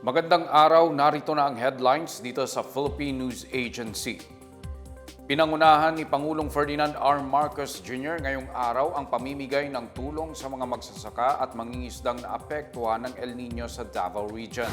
Magandang araw, narito na ang headlines dito sa Philippine News Agency. Pinangunahan ni Pangulong Ferdinand R. Marcos Jr. ngayong araw ang pamimigay ng tulong sa mga magsasaka at mangingisdang naapektuhan ng El Nino sa Davao Region.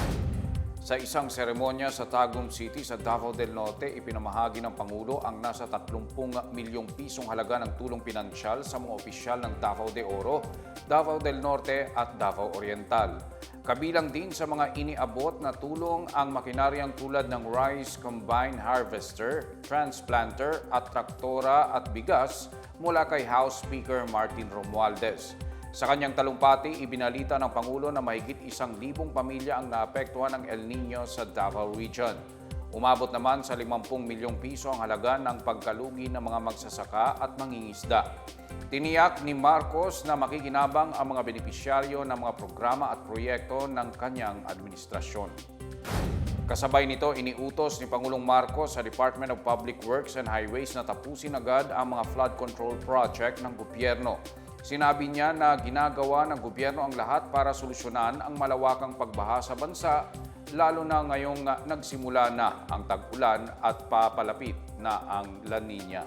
Sa isang seremonya sa Tagum City sa Davao del Norte, ipinamahagi ng Pangulo ang nasa 30 milyong pisong halaga ng tulong pinansyal sa mga opisyal ng Davao de Oro, Davao del Norte at Davao Oriental. Kabilang din sa mga iniabot na tulong ang makinaryang tulad ng rice combine harvester, transplanter at traktora at bigas mula kay House Speaker Martin Romualdez. Sa kanyang talumpati, ibinalita ng Pangulo na mahigit 1,000 pamilya ang naapektuhan ng El Nino sa Davao Region. Umabot naman sa 50 milyong piso ang halaga ng pagkalugi ng mga magsasaka at mangingisda. Tiniyak ni Marcos na makikinabang ang mga benepisyaryo ng mga programa at proyekto ng kanyang administrasyon. Kasabay nito, iniutos ni Pangulong Marcos sa Department of Public Works and Highways na tapusin agad ang mga flood control project ng gobyerno. Sinabi niya na ginagawa ng gobyerno ang lahat para solusyonan ang malawakang pagbaha sa bansa, lalo na ngayong nagsimula na ang tag-ulan at papalapit na ang La Nina.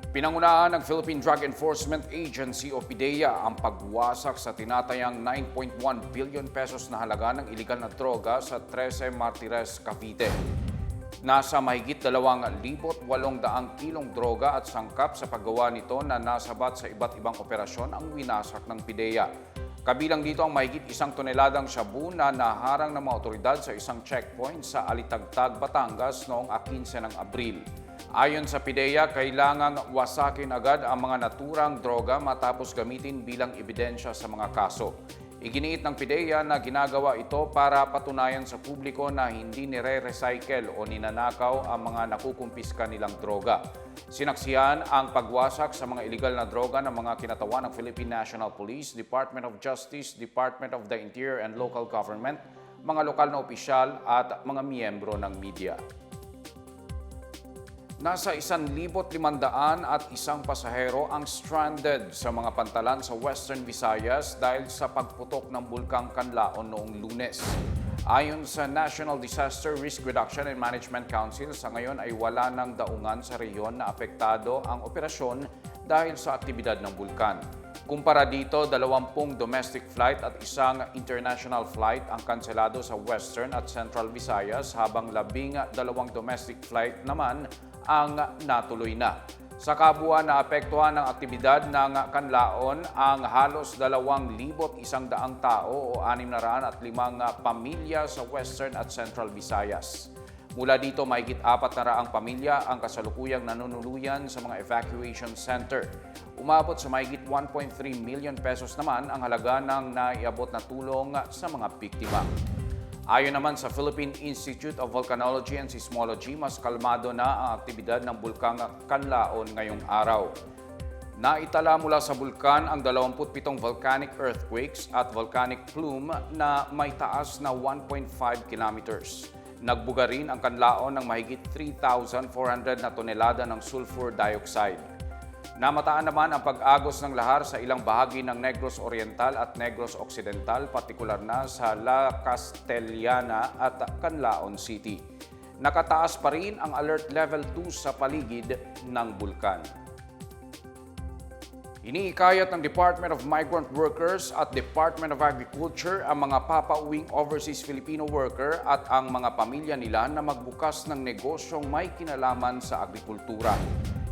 Pinangunahan ng Philippine Drug Enforcement Agency o PDEA ang pagwasak sa tinatayang 9.1 billion pesos na halaga ng iligal na droga sa 13 Martires, Cavite. Nasa mahigit 2,800 kilong droga at sangkap sa paggawa nito na nasabat sa iba't ibang operasyon ang winasak ng PDEA. Kabilang dito ang mahigit 1 toneladang shabu na naharang ng mga otoridad sa isang checkpoint sa Alitagtag, Batangas noong 15 ng Abril. Ayon sa PDEA, kailangang wasakin agad ang mga naturang droga matapos gamitin bilang ebidensya sa mga kaso. Iginiit ng PDEA na ginagawa ito para patunayan sa publiko na hindi nire-recycle o ninanakaw ang mga nakukumpiska nilang droga. Sinaksihan ang pagwasak sa mga iligal na droga ng mga kinatawan ng Philippine National Police, Department of Justice, Department of the Interior and Local Government, mga lokal na opisyal at mga miyembro ng media. Nasa 1,500 at isang pasahero ang stranded sa mga pantalan sa Western Visayas dahil sa pagputok ng bulkang Canlaon noong Lunes. Ayon sa National Disaster Risk Reduction and Management Council, sa ngayon ay wala ng daungan sa rehiyon na apektado ang operasyon dahil sa aktibidad ng bulkan. Kumpara dito, 20 domestic flight at isang international flight ang kanselado sa Western at Central Visayas habang 12 domestic flight naman ang natuloy na. Sa kabuuan, naapektuhan ng aktibidad ng Canlaon ang halos 2,100 tao o 605 pamilya sa Western at Central Visayas. Mula dito, mahigit 400 pamilya ang kasalukuyang nanunuluyan sa mga evacuation center. Umabot sa mahigit 1.3 million pesos naman ang halaga ng naiabot na tulong sa mga biktima. Ayon naman sa Philippine Institute of Volcanology and Seismology, mas kalmado na ang aktibidad ng bulkang Canlaon ngayong araw. Naitala mula sa bulkan ang 27 volcanic earthquakes at volcanic plume na may taas na 1.5 kilometers. Nagbuga rin ang Canlaon ng mahigit 3,400 na tonelada ng sulfur dioxide. Namataan naman ang pag-agos ng lahar sa ilang bahagi ng Negros Oriental at Negros Occidental, partikular na sa La Castellana at Canlaon City. Nakataas pa rin ang Alert Level 2 sa paligid ng bulkan. Iniikayat ng Department of Migrant Workers at Department of Agriculture ang mga papauwing overseas Filipino worker at ang mga pamilya nila na magbukas ng negosyong may kinalaman sa agrikultura.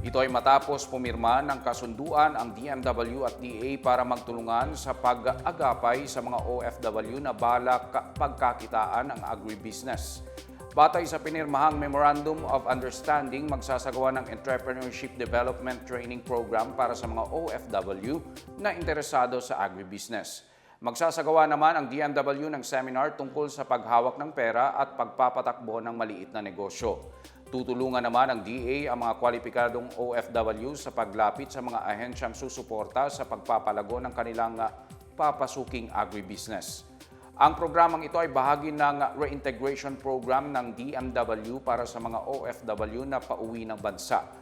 Ito ay matapos pumirma ng kasunduan ang DMW at DA para magtulungan sa pag-agapay sa mga OFW na balak pagkakitaan ang agribusiness. Batay sa pinirmahang Memorandum of Understanding, magsasagawa ng Entrepreneurship Development Training Program para sa mga OFW na interesado sa agribusiness. Magsasagawa naman ang DMW ng seminar tungkol sa paghawak ng pera at pagpapatakbo ng maliit na negosyo. Tutulungan naman ang DA ang mga kwalipikadong OFW sa paglapit sa mga ahensyang susuporta sa pagpapalago ng kanilang papasuking agribusiness. Ang programang ito ay bahagi ng reintegration program ng DMW para sa mga OFW na pauwi ng bansa.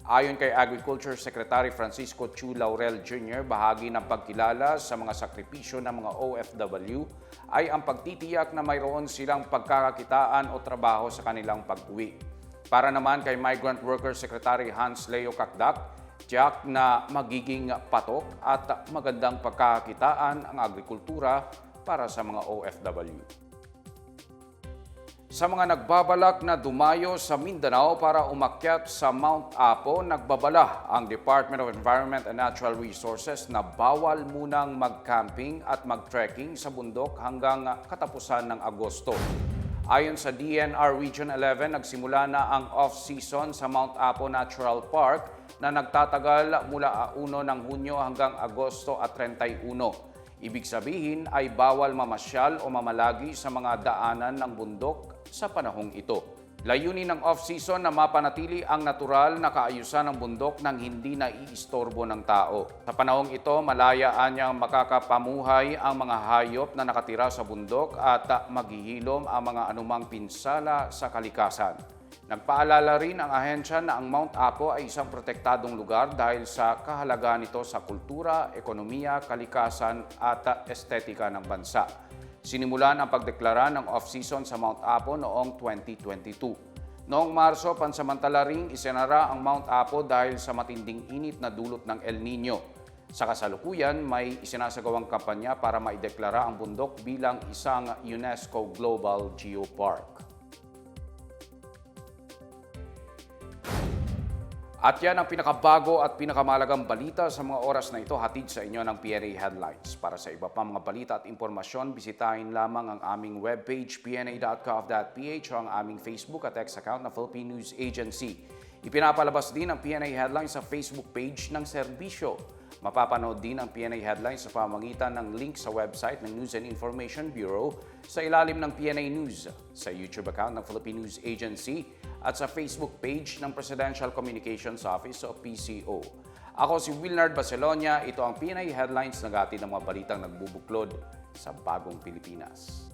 Ayon kay Agriculture Secretary Francisco Chu Laurel Jr., bahagi ng pagkilala sa mga sakripisyo ng mga OFW ay ang pagtitiyak na mayroon silang pagkakakitaan o trabaho sa kanilang pag-uwi. Para naman kay Migrant Workers Secretary Hans Leo Kakdak, tiyak na magiging patok at magandang pagkakakitaan ang agrikultura para sa mga OFW. Sa mga nagbabalak na dumayo sa Mindanao para umakyat sa Mount Apo, nagbabala ang Department of Environment and Natural Resources na bawal munang mag-camping at mag-trekking sa bundok hanggang katapusan ng Agosto. Ayon sa DNR Region 11, nagsimula na ang off-season sa Mount Apo Natural Park na nagtatagal mula 1 ng Hunyo hanggang Agosto at 31. Ibig sabihin ay bawal mamasyal o mamalagi sa mga daanan ng bundok sa panahong ito. Layunin ng off-season na mapanatili ang natural na kaayusan ng bundok nang hindi naiistorbo ng tao. Sa panahong ito, malayaan niyang makakapamuhay ang mga hayop na nakatira sa bundok at maghihilom ang mga anumang pinsala sa kalikasan. Nagpaalala rin ang ahensya na ang Mount Apo ay isang protektadong lugar dahil sa kahalagaan nito sa kultura, ekonomiya, kalikasan at estetika ng bansa. Sinimulan ang pagdeklara ng off-season sa Mount Apo noong 2022. Noong Marso, pansamantala ring isinara ang Mount Apo dahil sa matinding init na dulot ng El Nino. Sa kasalukuyan, may isinasagawang kampanya para maideklara ang bundok bilang isang UNESCO Global Geopark. At yan ang pinakabago at pinakamalagang balita sa mga oras na ito, hatid sa inyo ng PNA Headlines. Para sa iba pang mga balita at impormasyon, bisitahin lamang ang aming webpage pna.gov.ph o ang aming Facebook at X account na Philippine News Agency. Ipinapalabas din ang PNA Headlines sa Facebook page ng serbisyo. Mapapanood din ang PNA Headlines sa pamamagitan ng link sa website ng News and Information Bureau sa ilalim ng PNA News, sa YouTube account ng Philippine News Agency at sa Facebook page ng Presidential Communications Office o PCO. Ako si Wilnard Bacelonia, ito ang PNA Headlines, naghatid ng mga balitang nagbubuklod sa bagong Pilipinas.